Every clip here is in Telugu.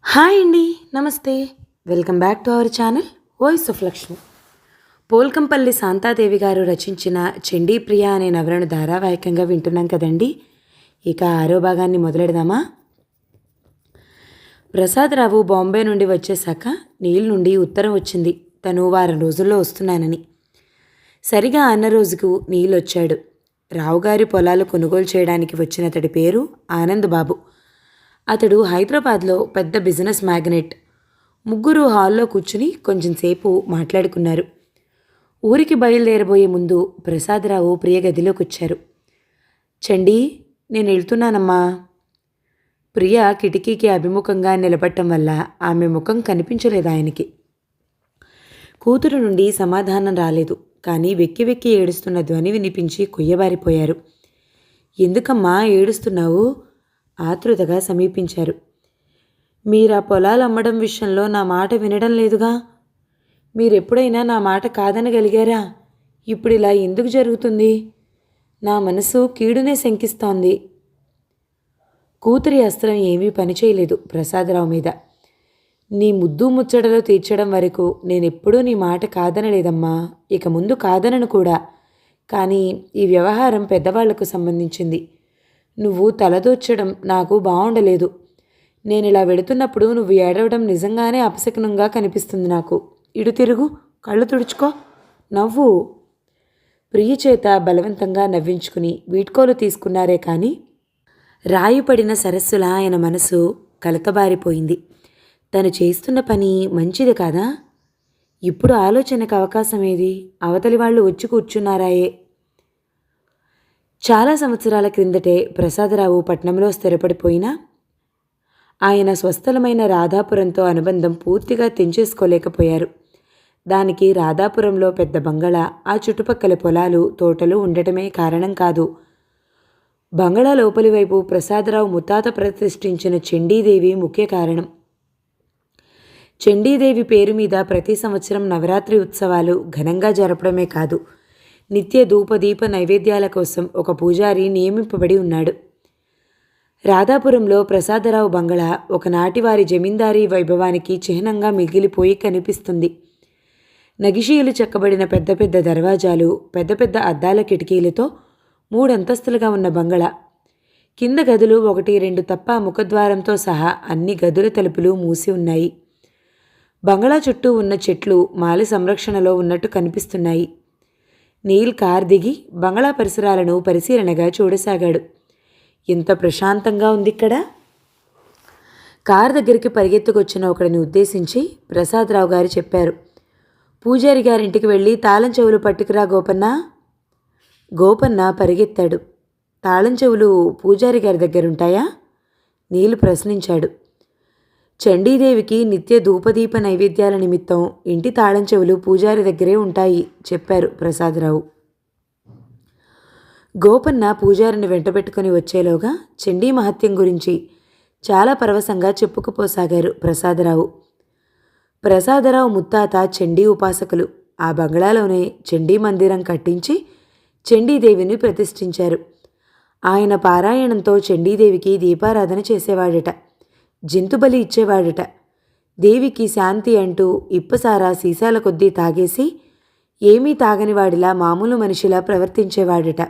హాయ్ అండి. నమస్తే. Welcome back to our channel voice of Lakshmi. Polkampalli Shanta Devi గారు రచించిన చండీప్రియ అనే నవలను ధారావాహికంగా వింటున్నాం కదండి. ఇక ఆరో భాగాన్ని మొదలెడదామా? ప్రసాదరావు బాంబే నుండి వచ్చేశాక నీల్ నుండి ఉత్తరం వచ్చింది, తను వారం రోజుల్లో వస్తున్నానని. సరిగా అన్న రోజుకు నీల్ వచ్చాడు. రావుగారి పొలాలు కొనుగోలు చేయడానికి వచ్చిన అతడి పేరు ఆనంద్ బాబు. అతడు హైదరాబాద్లో పెద్ద బిజినెస్ మ్యాగ్నెట్. ముగ్గురు హాల్లో కూర్చుని కొంచెంసేపు మాట్లాడుకున్నారు. ఊరికి బయలుదేరబోయే ముందు ప్రసాదరావు ప్రియ గదిలోకి వచ్చారు. చండీ, నేను వెళ్తున్నానమ్మా. ప్రియ కిటికీకి అభిముఖంగా నిలబడటం వల్ల ఆమె ముఖం కనిపించలేదు ఆయనకి. కూతురు నుండి సమాధానం రాలేదు, కానీ వెక్కి వెక్కి ఏడుస్తున్న ధ్వని వినిపించి కొయ్యబారిపోయారు. ఎందుకమ్మా ఏడుస్తున్నావు? ఆతృతగా సమీపించారు. మీరా పొలాలు అమ్మడం విషయంలో నా మాట వినడం లేదుగా. మీరెప్పుడైనా నా మాట కాదనగలిగారా? ఇప్పుడు ఇలా ఎందుకు జరుగుతుంది? నా మనసు కీడునే శంకిస్తోంది. కూతురి అస్త్రం ఏమీ పనిచేయలేదు ప్రసాదరావు మీద. నీ ముద్దు ముచ్చటలో తీర్చడం వరకు నేనెప్పుడూ నీ మాట కాదనలేదమ్మా, ఇక ముందు కాదనను కూడా. కానీ ఈ వ్యవహారం పెద్దవాళ్లకు సంబంధించింది. నువ్వు తలదూర్చడం నాకు బాగుండలేదు. నేను ఇలా వెళుతున్నప్పుడు నువ్వు ఏడవడం నిజంగానే అపశకునంగా కనిపిస్తుంది నాకు. ఇటు తిరుగు, కళ్ళు తుడుచుకో, నవ్వు. ప్రియ చేత బలవంతంగా నవ్వించుకుని వీడ్కోలు తీసుకున్నారే కానీ రాయిపడిన సరస్సులా ఆయన మనసు కలతబారిపోయింది. తను చేస్తున్న పని మంచిది కాదా? ఇప్పుడు ఆలోచనకు అవకాశం ఏది? అవతలి వాళ్ళు వచ్చి కూర్చున్నారాయే. చాలా సంవత్సరాల క్రిందటే ప్రసాదరావు పట్నంలో స్థిరపడిపోయినా ఆయన స్వస్థలమైన రాధాపురంతో అనుబంధం పూర్తిగా తెంచేసుకోలేకపోయారు. దానికి రాధాపురంలో పెద్ద బంగళా, ఆ చుట్టుపక్కల పొలాలు, తోటలు ఉండటమే కారణం కాదు. బంగళా లోపలి వైపు ప్రసాదరావు ముత్తాత ప్రతిష్ఠించిన చండీదేవి ముఖ్య కారణం. చండీదేవి పేరు మీద ప్రతి సంవత్సరం నవరాత్రి ఉత్సవాలు ఘనంగా జరపడమే కాదు, నిత్య ధూపదీప నైవేద్యాల కోసం ఒక పూజారి నియమింపబడి ఉన్నాడు. రాధాపురంలో ప్రసాదరావు బంగళా ఒకనాటి వారి జమీందారీ వైభవానికి చిహ్నంగా మిగిలిపోయి కనిపిస్తుంది. నగిషీలు చెక్కబడిన పెద్ద పెద్ద దర్వాజాలు, పెద్ద పెద్ద అద్దాల కిటికీలతో 3 అంతస్తులుగా ఉన్న బంగళా. కింద గదులు 1, 2 తప్ప ముఖద్వారంతో సహా అన్ని గదుల తలుపులు మూసి ఉన్నాయి. బంగళా చుట్టూ ఉన్న చెట్లు మాలి సంరక్షణలో ఉన్నట్టు కనిపిస్తున్నాయి. నీల్ కార్ దిగి బంగళా పరిసరాలను పరిశీలనగా చూడసాగాడు. ఎంత ప్రశాంతంగా ఉంది ఇక్కడ. కార్ దగ్గరికి పరిగెత్తుకొచ్చిన ఒకడిని ఉద్దేశించి ప్రసాదరావు గారు చెప్పారు, పూజారి గారింటికి వెళ్ళి తాళం చెవులు పట్టుకురా గోపన్న. గోపన్న పరిగెత్తాడు. తాళం చెవులు పూజారి గారి దగ్గరుంటాయా? నీలు ప్రశ్నించాడు. చండీదేవికి నిత్య ధూపదీప నైవేద్యాల నిమిత్తం ఇంటి తాళం చెవులు పూజారి దగ్గరే ఉంటాయి చెప్పారు ప్రసాదరావు. గోపన్న పూజారిని వెంటబెట్టుకుని వచ్చేలోగా చండీ మహత్యం గురించి చాలా పరవశంగా చెప్పుకుపోసాగారు ప్రసాదరావు. ప్రసాదరావు ముత్తాత చండీ ఉపాసకులు. ఆ బంగళాలోనే చండీ మందిరం కట్టించి చండీదేవిని ప్రతిష్ఠించారు. ఆయన పారాయణంతో చండీదేవికి దీపారాధన చేసేవాడట, జంతుబలి ఇచ్చేవాడట. దేవికి శాంతి అంటూ ఇప్పసారా సీసాల కొద్దీ తాగేసి ఏమీ తాగనివాడిలా మామూలు మనిషిలా ప్రవర్తించేవాడట.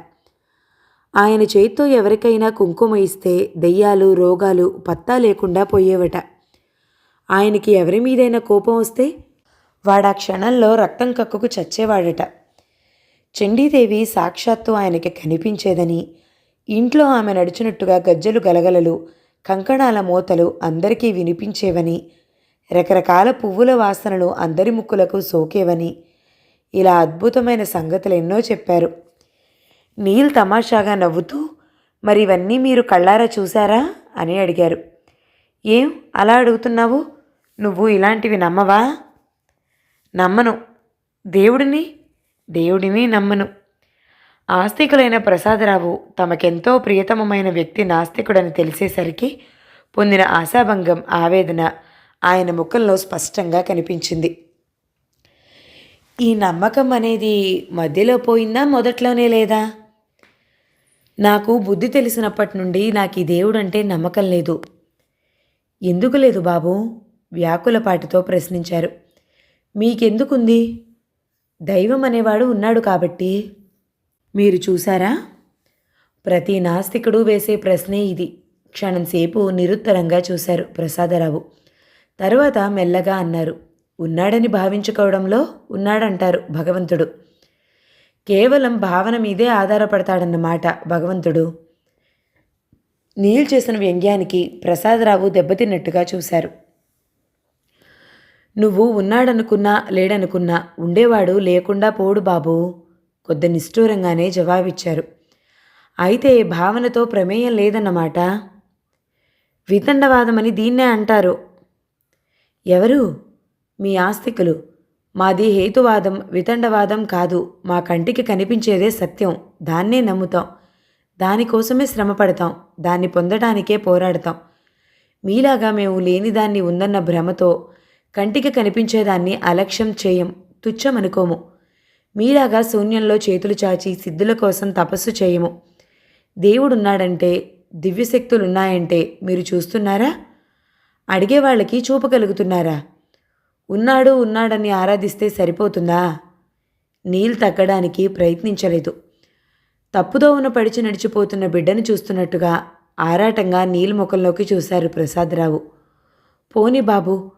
ఆయన చేత్తో ఎవరికైనా కుంకుమ ఇస్తే దెయ్యాలు, రోగాలు పత్తా లేకుండా పోయేవట. ఆయనకి ఎవరి మీదైనా కోపం వస్తే వాడా క్షణంలో రక్తం కక్కుకు చచ్చేవాడట. చండీదేవి సాక్షాత్తు ఆయనకి కనిపించేదని, ఇంట్లో ఆమె నడిచినట్టుగా గజ్జలు గలగలలు, కంకణాల మోతలు అందరికీ వినిపించేవని, రకరకాల పువ్వుల వాసనలు అందరి ముక్కులకు సోకేవని, ఇలా అద్భుతమైన సంగతులు ఎన్నో చెప్పారు. నీల్ తమాషాగా నవ్వుతూ, మరి ఇవన్నీ మీరు కళ్ళారా చూశారా అని అడిగారు. ఏం అలా అడుగుతున్నావు? నువ్వు ఇలాంటివి నమ్మవా? నమ్మను. దేవుడిని నమ్మను. ఆస్తికులైన ప్రసాదరావు తమకెంతో ప్రియతమమైన వ్యక్తి నాస్తికుడని తెలిసేసరికి పొందిన ఆశాభంగం, ఆవేదన ఆయన ముఖంలో స్పష్టంగా కనిపించింది. ఈ నమ్మకం అనేది మధ్యలో పోయిందా, మొదట్లోనే లేదా? నాకు బుద్ధి తెలిసినప్పటి నుండి నాకు ఈ దేవుడంటే నమ్మకం లేదు. ఎందుకు లేదు బాబూ? వ్యాకులపాటితో ప్రశ్నించారు. మీకెందుకుంది? దైవం అనేవాడు ఉన్నాడు కాబట్టి. మీరు చూశారా? ప్రతి నాస్తికుడు వేసే ప్రశ్నే ఇది. క్షణంసేపు నిరుత్తరంగా చూశారు ప్రసాదరావు. తరువాత మెల్లగా అన్నారు. ఉన్నాడని భావించుకోవడంలో ఉన్నాడంటారు భగవంతుడు. కేవలం భావన మీదే ఆధారపడతాడన్నమాట భగవంతుడు. నీల్ చేసిన వ్యంగ్యానికి ప్రసాదరావు దెబ్బతిన్నట్టుగా చూశారు. నువ్వు ఉన్నాడనుకున్నా లేడనుకున్నా ఉండేవాడు లేకుండా పోడు బాబూ, కొద్ది నిష్ఠూరంగానే జవాబిచ్చారు. అయితే భావనతో ప్రమేయం లేదన్నమాట. వితండవాదమని దీన్నే అంటారు. ఎవరు? మీ ఆస్తికులు. మాది హేతువాదం, వితండవాదం కాదు. మా కంటికి కనిపించేదే సత్యం, దాన్నే నమ్ముతాం, దానికోసమే శ్రమపడతాం, దాన్ని పొందడానికే పోరాడతాం. మీలాగా మేము లేనిదాన్ని ఉందన్న భ్రమతో కంటికి కనిపించేదాన్ని అలక్ష్యం చేయం, తుచ్చమనుకోము. మీలాగా శూన్యంలో చేతులు చాచి సిద్ధుల కోసం తపస్సు చేయము. దేవుడున్నాడంటే, దివ్యశక్తులున్నాయంటే మీరు చూస్తున్నారా? అడిగేవాళ్ళకి చూపగలుగుతున్నారా? ఉన్నాడు ఉన్నాడని ఆరాధిస్తే సరిపోతుందా? నీల్ తగ్గడానికి ప్రయత్నించలేదు. తప్పుదోవన పడిచి నడిచిపోతున్న బిడ్డను చూస్తున్నట్టుగా ఆరాటంగా నీల్ ముఖంలోకి చూశారు ప్రసాదరావు. పోని బాబు,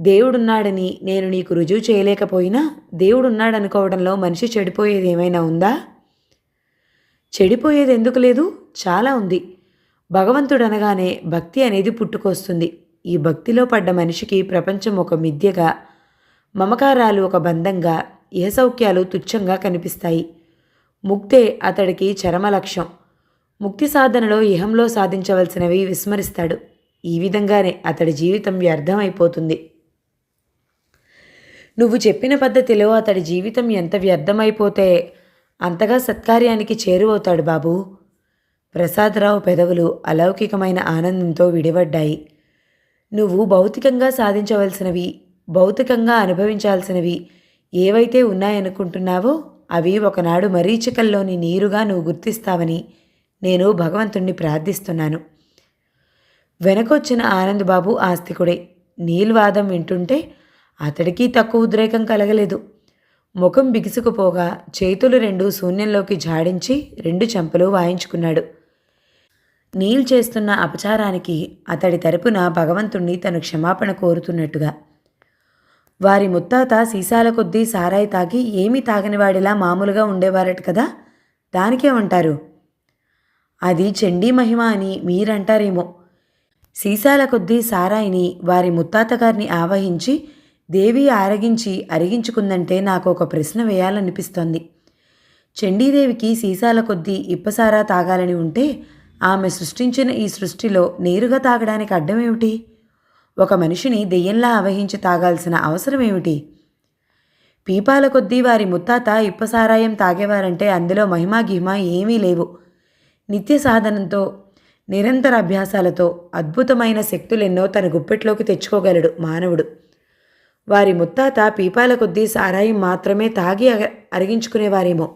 దేవుడున్నాడని నేను నీకు రుజువు చేయలేకపోయినా దేవుడున్నాడనుకోవడంలో మనిషి చెడిపోయేది ఏమైనా ఉందా? చెడిపోయేది ఎందుకు లేదు? చాలా ఉంది. భగవంతుడనగానే భక్తి అనేది పుట్టుకొస్తుంది. ఈ భక్తిలో పడ్డ మనిషికి ప్రపంచం ఒక మిథ్యగా, మమకారాలు ఒక బంధంగా, ఇహసౌఖ్యాలు తుచ్చంగా కనిపిస్తాయి. ముక్తే అతడికి చరమ లక్ష్యం. ముక్తి సాధనలో ఇహంలో సాధించవలసినవి విస్మరిస్తాడు. ఈ విధంగానే అతడి జీవితం వ్యర్థమైపోతుంది. నువ్వు చెప్పిన పద్ధతిలో అతడి జీవితం ఎంత వ్యర్థమైపోతే అంతగా సత్కార్యానికి చేరువవుతాడు బాబూ. ప్రసాదరావు పెదవులు అలౌకికమైన ఆనందంతో విడివడ్డాయి. నువ్వు భౌతికంగా సాధించవలసినవి, భౌతికంగా అనుభవించాల్సినవి ఏవైతే ఉన్నాయనుకుంటున్నావో అవి ఒకనాడు మరీచికల్లోని నీరుగా నువ్వు గుర్తిస్తావని నేను భగవంతుణ్ణి ప్రార్థిస్తున్నాను. వెనకొచ్చిన ఆనందబాబు ఆస్తికుడే. నీల్ వాదం వింటుంటే అతడికి తక్కువ ఉద్రేకం కలగలేదు. ముఖం బిగుసుకుపోగా చేతులు రెండు శూన్యంలోకి జాడించి రెండు చెంపలు వాయించుకున్నాడు. నీల్ చేస్తున్న అపచారానికి అతడి తరపున భగవంతుణ్ణి తను క్షమాపణ కోరుతున్నట్టుగా. వారి ముత్తాత సీసాల కొద్దీ సారాయి తాగి ఏమీ తాగనివాడిలా మామూలుగా ఉండేవారట కదా, దానికేమంటారు? అది చండీ మహిమ అని మీరంటారేమో. సీసాల కొద్దీ సారాయిని వారి ముత్తాతగారిని ఆవహించి దేవి ఆరగించి అరిగించుకుందంటే నాకు ఒక ప్రశ్న వేయాలనిపిస్తోంది. చండీదేవికి సీసాల కొద్దీ ఇప్పసారా తాగాలని ఉంటే ఆమె సృష్టించిన ఈ సృష్టిలో నేరుగా తాగడానికి అడ్డమేమిటి? ఒక మనిషిని దెయ్యంలా ఆవహించి తాగాల్సిన అవసరమేమిటి? పీపాల కొద్దీ వారి ముత్తాత ఇప్పసారాయం తాగేవారంటే అందులో మహిమా గిహిమా ఏమీ లేవు. నిత్య సాధనంతో, నిరంతర అభ్యాసాలతో అద్భుతమైన శక్తులెన్నో తన గుప్పెట్లోకి తెచ్చుకోగలడు మానవుడు. వారి ముత్తాత పీపాల కొద్దీ సారాయం మాత్రమే తాగి అరిగించుకునేవారేమో.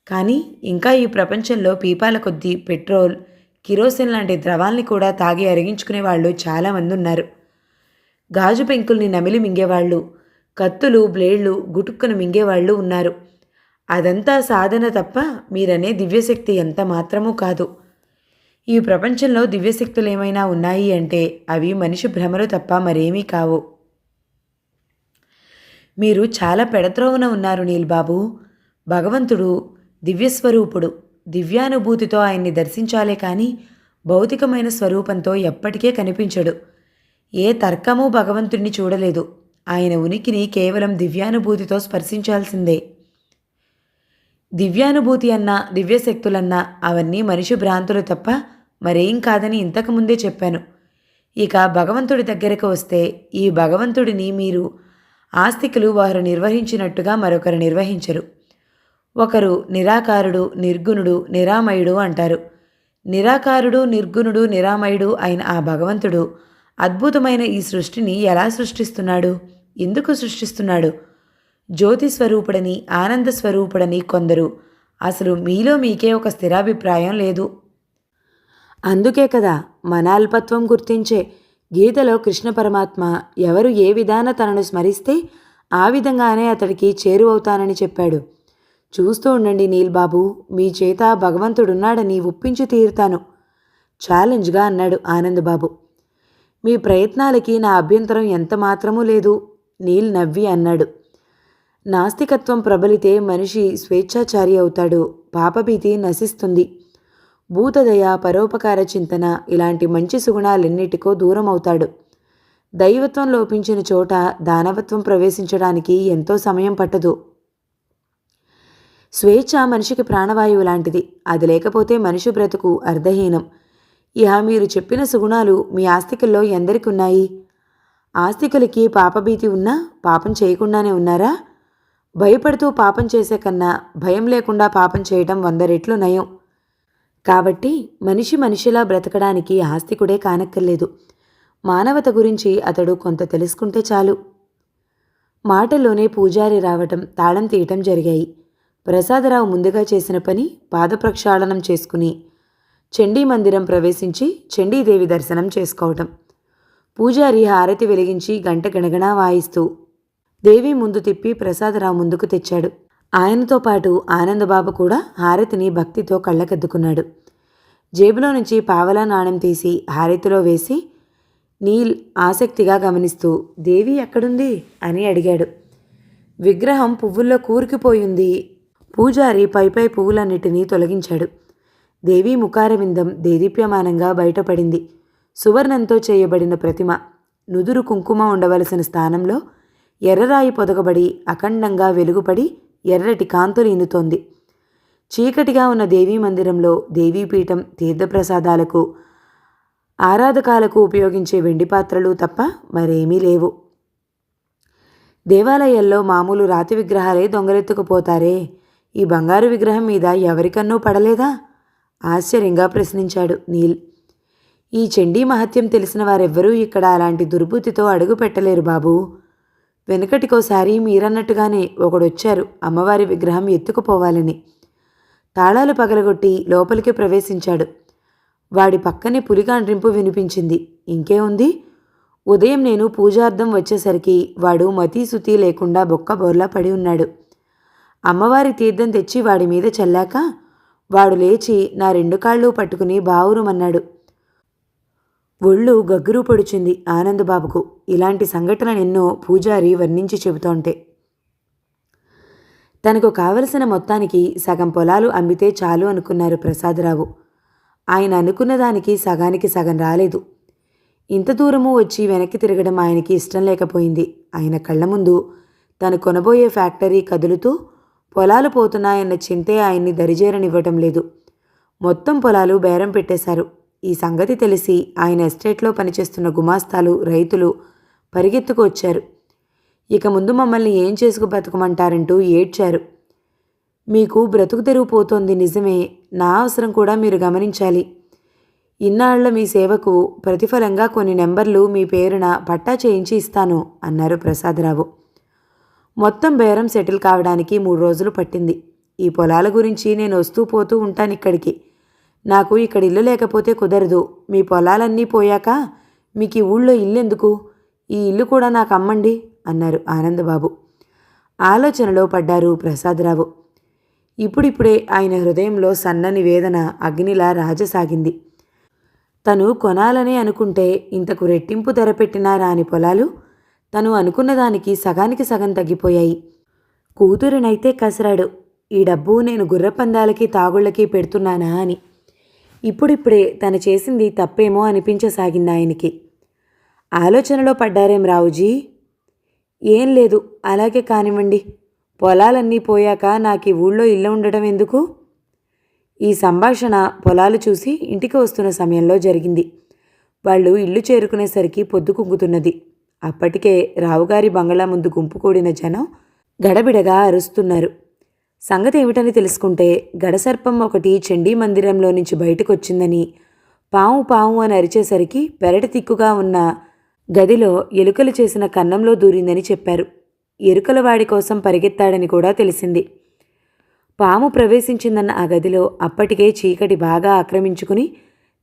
కానీ ఇంకా ఈ ప్రపంచంలో పీపాల కొద్దీ పెట్రోల్, కిరోసిన్ లాంటి ద్రవాల్ని కూడా తాగి అరిగించుకునే వాళ్ళు చాలామంది ఉన్నారు. గాజు పెంకుల్ని నమిలి మింగేవాళ్ళు, కత్తులు, బ్లేడ్లు గుటుక్కును మింగేవాళ్ళు ఉన్నారు. అదంతా సాధన తప్ప మీరనే దివ్యశక్తి ఎంత మాత్రమూ కాదు. ఈ ప్రపంచంలో దివ్యశక్తులు ఏమైనా ఉన్నాయి అంటే అవి మనిషి భ్రమలు తప్ప మరేమీ కావు. మీరు చాలా పెడత్రోవన ఉన్నారు నీల్బాబు. భగవంతుడు దివ్యస్వరూపుడు. దివ్యానుభూతితో ఆయన్ని దర్శించాలే కానీ భౌతికమైన స్వరూపంతో ఎప్పటికే కనిపించడు. ఏ తర్కమూ భగవంతుడిని చూడలేదు. ఆయన ఉనికిని కేవలం దివ్యానుభూతితో స్పర్శించాల్సిందే. దివ్యానుభూతి అన్నా, దివ్యశక్తులన్నా అవన్నీ మనిషి భ్రాంతులు తప్ప మరేం కాదని ఇంతకుముందే చెప్పాను. ఇక భగవంతుడి దగ్గరకు వస్తే ఈ భగవంతుడిని మీరు ఆస్తికులు వారు నిర్వహించినట్టుగా మరొకరు నిర్వహించరు. ఒకరు నిరాకారుడు, నిర్గుణుడు, నిరామయుడు అంటారు. నిరాకారుడు, నిర్గుణుడు, నిరామయుడు అయిన ఆ భగవంతుడు అద్భుతమైన ఈ సృష్టిని ఎలా సృష్టిస్తున్నాడు? ఎందుకు సృష్టిస్తున్నాడు? జ్యోతి స్వరూపుడని, ఆనంద స్వరూపుడని కొందరు. అసలు మీలో మీకే ఒక స్థిరాభిప్రాయం లేదు. అందుకే కదా మన అల్పత్వం గుర్తించే గీతలో కృష్ణ పరమాత్మ ఎవరు ఏ విధాన తనను స్మరిస్తే ఆ విధంగానే అతడికి చేరువవుతానని చెప్పాడు. చూస్తూ ఉండండి నీల్బాబు, మీ చేత భగవంతుడున్నాడని ఒప్పించి తీరుతాను ఛాలెంజ్గా అన్నాడు ఆనందబాబు. మీ ప్రయత్నాలకి నా అభ్యంతరం ఎంత మాత్రమూ లేదు నీల్ నవ్వి అన్నాడు. నాస్తికత్వం ప్రబలితే మనిషి స్వేచ్ఛాచారి అవుతాడు, పాపభీతి నశిస్తుంది. భూతదయ, పరోపకార చింతన ఇలాంటి మంచి సుగుణాలెన్నిటికో దూరం అవుతాడు. దైవత్వం లోపించిన చోట దానవత్వం ప్రవేశించడానికి ఎంతో సమయం పట్టదు. స్వేచ్ఛ మనిషికి ప్రాణవాయువు లాంటిది. అది లేకపోతే మనిషి బ్రతుకు అర్ధహీనం. ఇహ మీరు చెప్పిన సుగుణాలు మీ ఆస్తికుల్లో ఎందరికి ఉన్నాయి? ఆస్తికులకి పాపభీతి ఉన్నా పాపం చేయకుండానే ఉన్నారా? భయపడుతూ పాపం చేసే కన్నా భయం లేకుండా పాపం చేయటం 100 రెట్లు నయం. కాబట్టి మనిషి మనిషిలా బ్రతకడానికి ఆస్తికుడే కానక్కర్లేదు. మానవత గురించి అతడు కొంత తెలుసుకుంటే చాలు. మాటల్లోనే పూజారి రావటం, తాళం తీయటం జరిగాయి. ప్రసాదరావు ముందుగా చేసిన పని పాదప్రక్షాళనం చేసుకుని చండీ మందిరం ప్రవేశించి చండీదేవి దర్శనం చేసుకోవటం. పూజారి హారతి వెలిగించి గంట గణగణా వాయిస్తూ దేవి ముందు తిప్పి ప్రసాదరావు ముందుకు తెచ్చాడు. ఆయనతో పాటు ఆనందబాబు కూడా హారతిని భక్తితో కళ్ళకద్దుకున్నాడు. జేబులో నుంచి పావలా నాణెం తీసి హారతిలో వేసి నీల్ ఆసక్తిగా గమనిస్తూ దేవి ఎక్కడుంది అని అడిగాడు. విగ్రహం పువ్వుల్లో కూరుకుపోయింది. పూజారి పైపై పువ్వులన్నిటినీ తొలగించాడు. దేవీ ముఖారవిందం దేదీప్యమానంగా బయటపడింది. సువర్ణంతో చేయబడిన ప్రతిమ. నుదురు కుంకుమ ఉండవలసిన స్థానంలో ఎర్రరాయి పొదగబడి అఖండంగా వెలుగుపడి ఎర్రటి కాంతులు ఇనుతోంది. చీకటిగా ఉన్న దేవీ మందిరంలో దేవీపీఠం, తీర్థప్రసాదాలకు, ఆరాధకాలకు ఉపయోగించే వెండి పాత్రలు తప్ప మరేమీ లేవు. దేవాలయాల్లో మామూలు రాతి విగ్రహాలే దొంగలెత్తుకుపోతారే, ఈ బంగారు విగ్రహం మీద ఎవరికన్నూ పడలేదా? ఆశ్చర్యంగా ప్రశ్నించాడు నీల్. ఈ చండీ మహత్యం తెలిసిన వారెవ్వరూ ఇక్కడ అలాంటి దుర్బుద్ధితో అడుగు పెట్టలేరు బాబూ. వెనకటికోసారి మీరన్నట్టుగానే ఒకడొచ్చారు అమ్మవారి విగ్రహం ఎత్తుకుపోవాలని. తాళాలు పగలగొట్టి లోపలికి ప్రవేశించాడు. వాడి పక్కనే పులిగాండ్రింపు వినిపించింది. ఇంకే ఉంది? ఉదయం నేను పూజార్థం వచ్చేసరికి వాడు మతీసుతీ లేకుండా బొక్క బోర్లా పడి ఉన్నాడు. అమ్మవారి తీర్థం తెచ్చి వాడి మీద చల్లాక వాడు లేచి నా 2 కాళ్ళు పట్టుకుని బావురుమన్నాడు. ఒళ్ళు గగ్గురు పొడిచింది ఆనందబాబుకు. ఇలాంటి సంఘటనలెన్నో పూజారి వర్ణించి చెబుతోంటే. తనకు కావలసిన మొత్తానికి సగం పొలాలు అమ్మితే చాలు అనుకున్నారు ప్రసాదరావు. ఆయన అనుకున్న దానికి సగానికి సగం రాలేదు. ఇంత దూరము వచ్చి వెనక్కి తిరగడం ఆయనకి ఇష్టం లేకపోయింది. ఆయన కళ్ళ ముందు తను కొనబోయే ఫ్యాక్టరీ కదులుతూ పొలాలు పోతున్నాయన్న చింతే ఆయన్ని దరిజేరనివ్వటం లేదు. మొత్తం పొలాలు బేరం పెట్టేశారు. ఈ సంగతి తెలిసి ఆయన ఎస్టేట్లో పనిచేస్తున్న గుమాస్తాలు, రైతులు పరిగెత్తుకు వచ్చారు. ఇక ముందు మమ్మల్ని ఏం చేసుకు బతుకమంటారంటూ ఏడ్చారు. మీకు బ్రతుకు తెరువు పోతోంది నిజమే, నా అవసరం కూడా మీరు గమనించాలి. ఇన్నాళ్ల మీ సేవకు ప్రతిఫలంగా కొన్ని నెంబర్లు మీ పేరున పట్టా చేయించి ఇస్తాను అన్నారు ప్రసాదరావు. మొత్తం బేరం సెటిల్ కావడానికి 3 రోజులు పట్టింది. ఈ పొలాల గురించి నేను వస్తూ పోతూ ఉంటాను ఇక్కడికి. నాకు ఇక్కడ ఇల్లు లేకపోతే కుదరదు. మీ పొలాలన్నీ పోయాక మీకు ఈ ఊళ్ళో ఇల్లెందుకు? ఈ ఇల్లు కూడా నాకు అమ్మండి అన్నారు ఆనందబాబు. ఆలోచనలో పడ్డారు ప్రసాదరావు. ఇప్పుడిప్పుడే ఆయన హృదయంలో సన్నని వేదన అగ్నిలా రాజసాగింది. తను కొనాలనే అనుకుంటే ఇంతకు రెట్టింపు ధర పెట్టినా రాని పొలాలు తను అనుకున్న దానికి సగానికి సగం తగ్గిపోయాయి. కూతురునైతే కసరాడు. ఈ డబ్బు నేను గుర్రపందాలకి తాగుళ్ళకి పెడుతున్నానా అని. ఇప్పుడిప్పుడే తను చేసింది తప్పేమో అనిపించసాగింది ఆయనకి. ఆలోచనలో పడ్డారేం రావుజీ? ఏం లేదు, అలాగే కానివ్వండి. పొలాలన్నీ పోయాక నాకు ఈ ఊళ్ళో ఇల్లు ఉండడం ఎందుకు? ఈ సంభాషణ పొలాలు చూసి ఇంటికి వస్తున్న సమయంలో జరిగింది. వాళ్ళు ఇల్లు చేరుకునేసరికి పొద్దు కుంగుతున్నది. అప్పటికే రావుగారి బంగళా ముందు గుంపు కూడిన జనం గడబిడగా అరుస్తున్నారు. సంగతి ఏమిటని తెలుసుకుంటే గడసర్పం ఒకటి చండీ మందిరంలో నుంచి బయటకొచ్చిందని, పాము పాము అని అరిచేసరికి పెరటి తిక్కుగా ఉన్న గదిలో ఎలుకలు చేసిన కన్నంలో దూరిందని చెప్పారు. ఎరుకల వాడి కోసం పరిగెత్తాడని కూడా తెలిసింది. పాము ప్రవేశించిందన్న ఆ గదిలో అప్పటికే చీకటి బాగా ఆక్రమించుకుని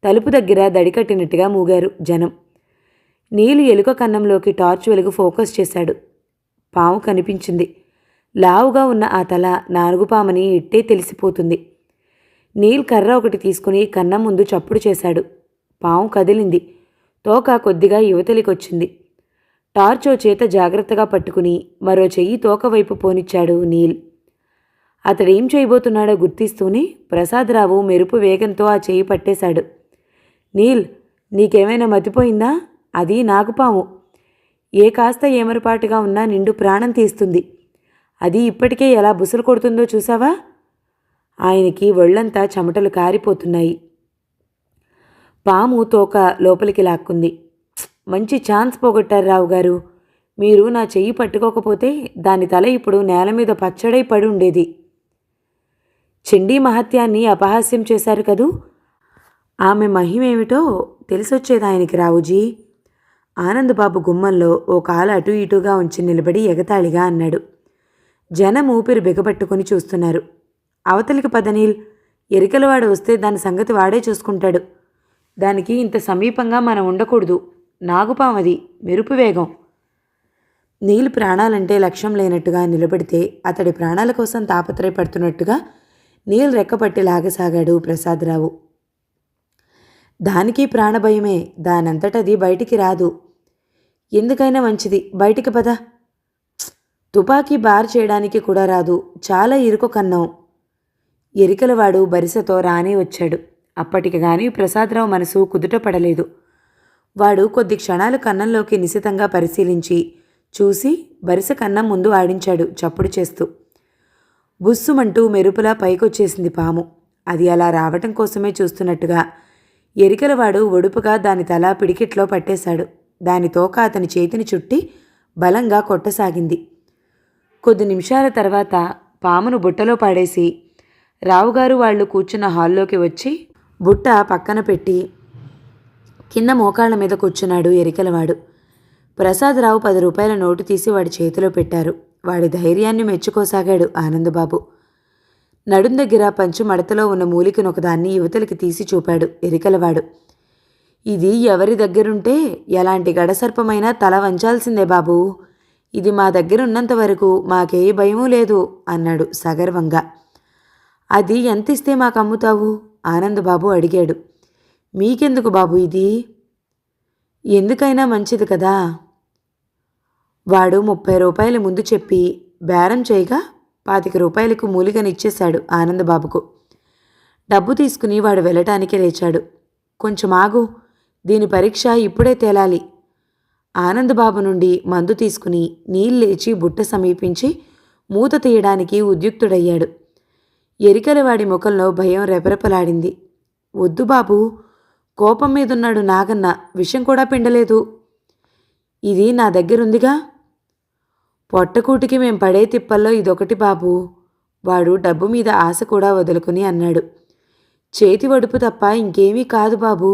తలుపు దగ్గర దడికట్టినట్టుగా మూగారు జనం. నీలు ఎలుక కన్నంలోకి టార్చ్ వెలుగు ఫోకస్ చేశాడు. పాము కనిపించింది. లావుగా ఉన్న ఆ తల నారుగుపామని ఇట్టే తెలిసిపోతుంది. నీల్ కర్ర ఒకటి తీసుకుని కన్నం ముందు చప్పుడు చేశాడు. పాము కదిలింది. తోక కొద్దిగా యువతలికొచ్చింది. టార్చో చేత జాగ్రత్తగా పట్టుకుని మరో చెయ్యి తోక వైపు పోనిచ్చాడు నీల్. అతడేం చేయబోతున్నాడో గుర్తిస్తూనే ప్రసాదరావు మెరుపు వేగంతో ఆ చెయ్యి పట్టేశాడు. నీల్, నీకేమైనా మతిపోయిందా? అది నాగుపాము. ఏ కాస్త ఏమరపాటుగా ఉన్నా నిండు ప్రాణం తీస్తుంది. అది ఇప్పటికే ఎలా బుసలు కొడుతుందో చూసావా? ఆయనకి ఒళ్ళంతా చెమటలు కారిపోతున్నాయి. పాము తోక లోపలికి లాక్కుంది. మంచి ఛాన్స్ పోగొట్టారు రావుగారు. మీరు నా చెయ్యి పట్టుకోకపోతే దాని తల ఇప్పుడు నేల మీద పచ్చడై పడి ఉండేది. చండీ మహత్యాన్ని అపహాస్యం చేశారు కదూ. ఆమె మహిమేమిటో తెలిసొచ్చేది ఆయనకి రావుజీ. ఆనందబాబు గుమ్మంలో ఓ కాలు అటు ఇటుగా ఉంచి నిలబడి ఎగతాళిగా అన్నాడు. జనం ఊపిరి బిగపట్టుకుని చూస్తున్నారు. అవతలికి పదనీల్, ఎరికలవాడు వస్తే దాని సంగతి వాడే చూసుకుంటాడు. దానికి ఇంత సమీపంగా మనం ఉండకూడదు. నాగుపామది, మెరుపు వేగం. నీల్ ప్రాణాలంటే లక్ష్యం లేనట్టుగా నిలబడితే అతడి ప్రాణాల కోసం తాపత్రయపడుతున్నట్టుగా నీల్ రెక్కపట్టి లాగసాగాడు ప్రసాదరావు. దానికి ప్రాణభయమే. దానంతటది బయటికి రాదు. ఎందుకైనా మంచిది, బయటికి పద. తుపాకీ బార్ చేయడానికి కూడా రాదు. చాలా ఇరుకు కన్నం. ఎరికలవాడు బరిసతో రానే వచ్చాడు. అప్పటికి గాని ప్రసాదరావు మనసు కుదుట పడలేదు. వాడు కొద్ది క్షణాలు కన్నంలోకి నిశితంగా పరిశీలించి చూసి బరిస కన్నం ముందు ఆడించాడు చప్పుడు చేస్తూ. బుస్సుమంటూ మెరుపులా పైకొచ్చేసింది పాము. అది అలా రావటం కోసమే చూస్తున్నట్టుగా ఎరికలవాడు ఒడుపుగా దాని తల పిడికిట్లో పట్టేశాడు. దాని తోక అతని చేతిని చుట్టి బలంగా కొట్టసాగింది. కొద్ది నిమిషాల తర్వాత పామును బుట్టలో పాడేసి రావుగారు వాళ్ళు కూర్చున్న హాల్లోకి వచ్చి బుట్ట పక్కన పెట్టి కింద మోకాళ్ల మీద కూర్చున్నాడు ఎరికలవాడు. ప్రసాదరావు 10 రూపాయల నోటు తీసి వాడి చేతిలో పెట్టారు. వాడి ధైర్యాన్ని మెచ్చుకోసాగాడు ఆనందబాబు. నడుం దగ్గర పంచు మడతలో ఉన్న మూలికనొకదాన్ని యువతలకి తీసి చూపాడు ఎరికలవాడు. ఇది ఎవరి దగ్గరుంటే ఎలాంటి గడసర్పమైనా తల వంచాల్సిందే బాబూ. ఇది మా దగ్గరున్నంత వరకు మాకే భయమూ లేదు అన్నాడు సగర్వంగా. అది ఎంతిస్తే మాకు అమ్ముతావు? ఆనందబాబు అడిగాడు. మీకెందుకు బాబు ఇది? ఎందుకైనా మంచిది కదా. వాడు 30 రూపాయలు ముందు చెప్పి బేరం చేయగా 25 రూపాయలకు మూలికనిచ్చేశాడు ఆనందబాబుకు. డబ్బు తీసుకుని వాడు వెళ్ళటానికి లేచాడు. కొంచెం ఆగు, దీని పరీక్ష ఇప్పుడే తేలాలి. ఆనందబాబు నుండి మందు తీసుకుని నీళ్ళు లేచి బుట్ట సమీపించి మూత తీయడానికి ఉద్యుక్తుడయ్యాడు. ఎరికలవాడి ముఖంలో భయం రెపరెపలాడింది. వద్దు బాబూ, కోపం మీదున్నాడు నాగన్న, విషం కూడా పిండలేదు. ఇది నా దగ్గరుందిగా. పొట్టకూటికి మేం పడే తిప్పల్లో ఇదొకటి బాబూ. వాడు డబ్బు మీద ఆశ కూడా వదులుకుని అన్నాడు. చేతి వడుపు తప్ప ఇంకేమీ కాదు బాబూ.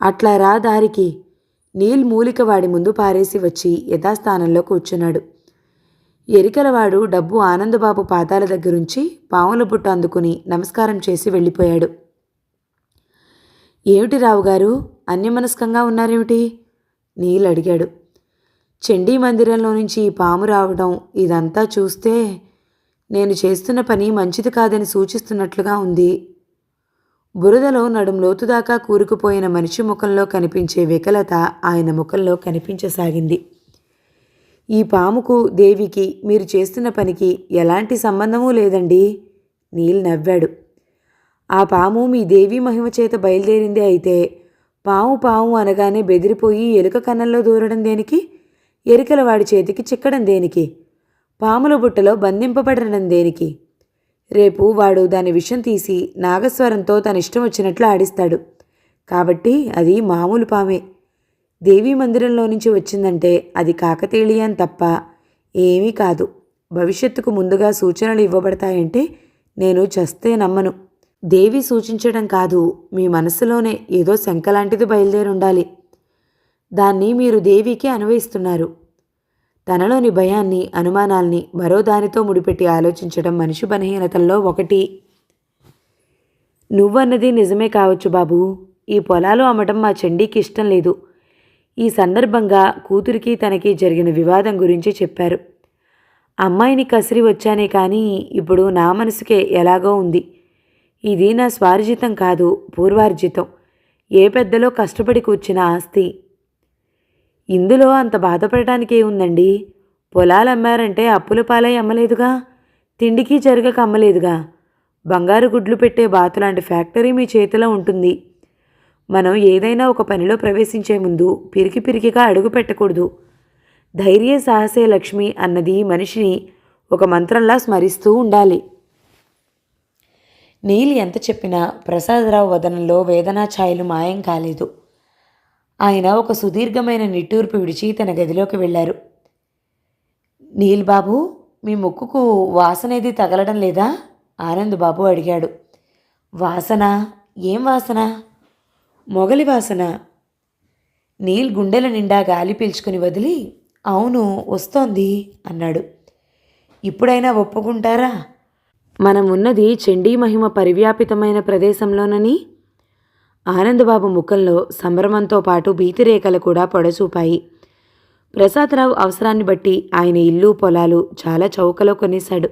అట్లా రా దారికి. నీల్ మూలిక వాడి ముందు పారేసి వచ్చి యథాస్థానంలో కూర్చున్నాడు. ఎరికలవాడు డబ్బు ఆనందబాబు పాదాల దగ్గరుంచి పాముల బుట్ట అందుకుని నమస్కారం చేసి వెళ్ళిపోయాడు. ఏమిటి రావుగారు, అన్యమనస్కంగా ఉన్నారేమిటి? నీల్ అడిగాడు. చండీ మందిరంలో నుంచి పాము రావడం ఇదంతా చూస్తే నేను చేస్తున్న పని మంచిది కాదని సూచిస్తున్నట్లుగా ఉంది. బురదలో నడుం లోతుదాకా కూరుకుపోయిన మనిషి ముఖంలో కనిపించే వికలత ఆయన ముఖంలో కనిపించసాగింది. ఈ పాముకు దేవికి మీరు చేస్తున్న పనికి ఎలాంటి సంబంధమూ లేదండి. నీల్ నవ్వాడు. ఆ పాము మీ దేవి మహిమ చేత బయలుదేరిందే అయితే పాము పాము అనగానే బెదిరిపోయి ఎలుక కన్నంలో దూరడం దేనికి? ఎరికలవాడి చేతికి చిక్కడం దేనికి? పాముల బుట్టలో బంధింపబడడం దేనికి? రేపు వాడు దాని విషం తీసి నాగస్వరంతో తన ఇష్టం వచ్చినట్లు ఆడిస్తాడు. కాబట్టి అది మామూలు పామే. దేవీ మందిరంలో నుంచి వచ్చిందంటే అది కాకతీళీయం తప్ప ఏమీ కాదు. భవిష్యత్తుకు ముందుగా సూచనలు ఇవ్వబడతాయంటే నేను చస్తే నమ్మను. దేవి సూచించడం కాదు, మీ మనస్సులోనే ఏదో శంకలాంటిది బయలుదేరుండాలి. దాన్ని మీరు దేవికి అన్వయిస్తున్నారు. తనలోని భయాన్ని, అనుమానాల్ని మరో దానితో ముడిపెట్టి ఆలోచించడం మనిషి బలహీనతల్లో ఒకటి. నువ్వన్నది నిజమే కావచ్చు బాబూ. ఈ పొలాలు అమ్మటం మా చండీకి ఇష్టం లేదు. ఈ సందర్భంగా కూతురికి తనకి జరిగిన వివాదం గురించి చెప్పారు. అమ్మాయిని కసిరి వచ్చానే కానీ ఇప్పుడు నా మనసుకే ఎలాగో ఉంది. ఇది నా స్వార్జితం కాదు, పూర్వార్జితం. ఏ పెద్దలో కష్టపడి కూర్చిన ఆస్తి. ఇందులో అంత బాధపడటానికి ఏముందండి? పొలాలు అమ్మారంటే అప్పుల పాలై అమ్మలేదుగా, తిండికి జరగక అమ్మలేదుగా. బంగారు గుడ్లు పెట్టే బాతులాంటి ఫ్యాక్టరీ మీ చేతిలో ఉంటుంది. మనం ఏదైనా ఒక పనిలో ప్రవేశించే ముందు పిరికిగా అడుగు పెట్టకూడదు. ధైర్య సాహసే లక్ష్మి అన్నది మనిషిని ఒక మంత్రంలా స్మరిస్తూ ఉండాలి. నీలి ఎంత చెప్పినా ప్రసాదరావు వదనంలో వేదనా ఛాయలు మాయం కాలేదు. ఆయన ఒక సుదీర్ఘమైన నిట్టూర్పు విడిచి తన గదిలోకి వెళ్ళారు. నీల్ బాబు, మీ ముక్కుకు వాసనేది తగలడం లేదా? ఆనంద్ బాబు అడిగాడు. వాసన? ఏం వాసన? మొగలి వాసన. నీల్ గుండెల నిండా గాలి పీల్చుకుని వదిలి, అవును వస్తోంది అన్నాడు. ఇప్పుడైనా ఒప్పుకుంటారా? మనం ఉన్నది చండీ మహిమ పరివ్యాపితమైన ప్రదేశంలోనని? ఆనందబాబు ముఖంలో సంభ్రమంతో పాటు భీతిరేఖలు కూడా పొడచూపాయి. ప్రసాదరావు అవసరాన్ని బట్టి ఆయన ఇల్లు పొలాలు చాలా చౌకలో కొనేశాడు.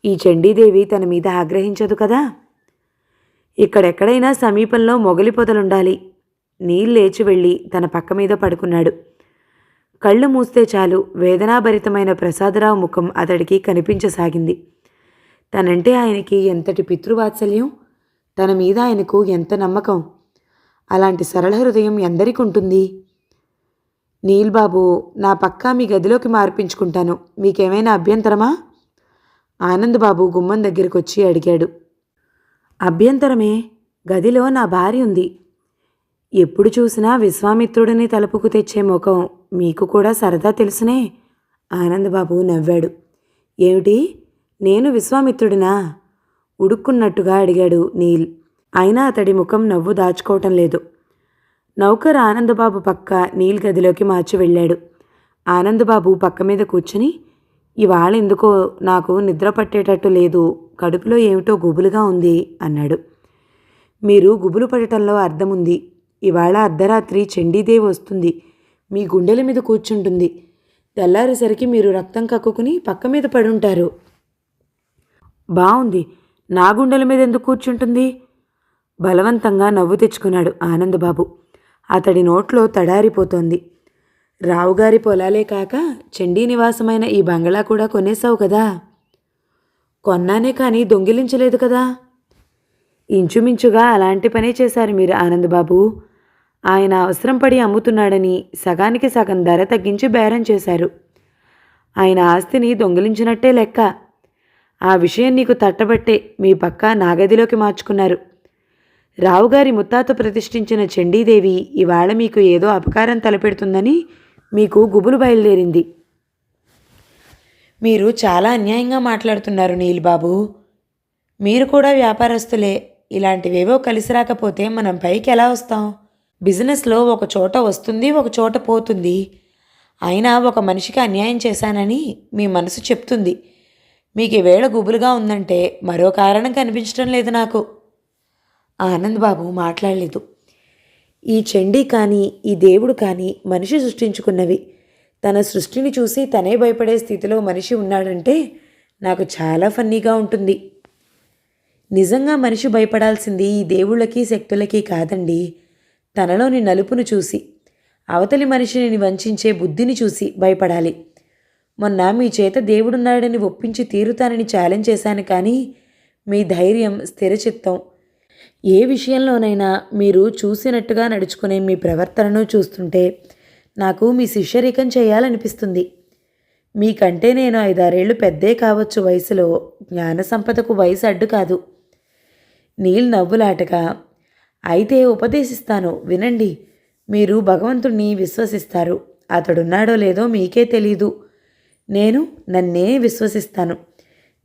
ఈ చండీదేవి తన మీద ఆగ్రహించదు కదా. ఇక్కడెక్కడైనా సమీపంలో మొగలి పొదలుండాలి. నీళ్ళు లేచి వెళ్ళి తన పక్క మీద పడుకున్నాడు. కళ్ళు మూస్తే చాలు వేదనాభరితమైన ప్రసాదరావు ముఖం అతడికి కనిపించసాగింది. తనంటే ఆయనకి ఎంతటి పితృవాత్సల్యం, తన మీద ఆయనకు ఎంత నమ్మకం. అలాంటి సరళ హృదయం ఎందరికి ఉంటుంది? నీల్ బాబు, నా పక్కా మీ గదిలోకి మార్పించుకుంటాను. మీకేమైనా అభ్యంతరమా? ఆనందబాబు గుమ్మం దగ్గరికి వచ్చి అడిగాడు. అభ్యంతరమే, గదిలో నా భార్య ఉంది. ఎప్పుడు చూసినా విశ్వామిత్రుడిని తలుపుకు తెచ్చే ముఖం మీకు కూడా సరదా తెలుసునే. ఆనందబాబు నవ్వాడు. ఏమిటి, నేను విశ్వామిత్రుడినా? ఉడుక్కున్నట్టుగా అడిగాడు నీల్. అయినా అతడి ముఖం నవ్వు దాచుకోవటం లేదు. నౌకర్ ఆనందబాబు పక్క నీల్ గదిలోకి మార్చి వెళ్ళాడు. ఆనందబాబు పక్క మీద కూర్చుని, ఇవాళ ఎందుకో నాకు నిద్ర పట్టేటట్టు లేదు, కడుపులో ఏమిటో గుబులుగా ఉంది అన్నాడు. మీరు గుబులు పడటంలో అర్థముంది. ఇవాళ అర్ధరాత్రి చండీదేవి వస్తుంది, మీ గుండెల మీద కూర్చుంటుంది. తెల్లారేసరికి మీరు రక్తం కక్కుకుని పక్క మీద పడుంటారు. బాగుంది, నా గుండెల మీద ఎందుకు కూర్చుంటుంది? బలవంతంగా నవ్వు తెచ్చుకున్నాడు ఆనందబాబు. అతడి నోట్లో తడారిపోతోంది. రావుగారి పొలాలే కాక చండీ నివాసమైన ఈ బంగళా కూడా కొనేశావు కదా. కొన్నానే కానీ దొంగిలించలేదు కదా. ఇంచుమించుగా అలాంటి పనే చేశారు మీరు ఆనందబాబు. ఆయన అవసరం పడి అమ్ముతున్నాడని సగానికి సగం ధర తగ్గించి బేరం చేశారు. ఆయన ఆస్తిని దొంగిలించినట్టే లెక్క. ఆ విషయం నీకు తట్టబట్టే మీ పక్క నా గదిలోకి మార్చుకున్నారు. రావుగారి ముత్తాత ప్రతిష్ఠించిన చండీదేవి ఇవాళ మీకు ఏదో అపకారం తలపెడుతుందని మీకు గుబులు బయలుదేరింది. మీరు చాలా అన్యాయంగా మాట్లాడుతున్నారు నీల్బాబు. మీరు కూడా వ్యాపారస్తులే. ఇలాంటివేవో కలిసి రాకపోతే మనం పైకి ఎలా వస్తాం? బిజినెస్లో ఒక చోట వస్తుంది, ఒక చోట పోతుంది. అయినా ఒక మనిషికి అన్యాయం చేశానని మీ మనసు చెప్తుంది. మీకు ఈవేళ గుబులుగా ఉందంటే మరో కారణం కనిపించడం లేదు నాకు. ఆనందబాబు మాట్లాడలేదు. ఈ చండీ కానీ ఈ దేవుడు కానీ మనిషి సృష్టించుకున్నవి. తన సృష్టిని చూసి తనే భయపడే స్థితిలో మనిషి ఉన్నాడంటే నాకు చాలా ఫన్నీగా ఉంటుంది. నిజంగా మనిషి భయపడాల్సింది ఈ దేవుళ్ళకి శక్తులకి కాదండి, తనలోని నలుపును చూసి, అవతలి మనిషిని వంచే బుద్ధిని చూసి భయపడాలి. మొన్న మీ చేత దేవుడున్నాడని ఒప్పించి తీరుతానని ఛాలెంజ్ చేశాను, కానీ మీ ధైర్యం, స్థిరచిత్తం, ఏ విషయంలోనైనా మీరు చూసినట్టుగా నడుచుకునే మీ ప్రవర్తనను చూస్తుంటే నాకు మీ శిష్యరికం చేయాలనిపిస్తుంది. మీకంటే నేను 5-6 ఏళ్ళు పెద్దే కావచ్చు వయసులో, జ్ఞాన సంపదకు వయసు అడ్డు కాదు. నీల్ నవ్వులాటగా, అయితే ఉపదేశిస్తాను వినండి. మీరు భగవంతుణ్ణి విశ్వసిస్తారు. అతడున్నాడో లేదో మీకే తెలీదు. నేను నన్నే విశ్వసిస్తాను.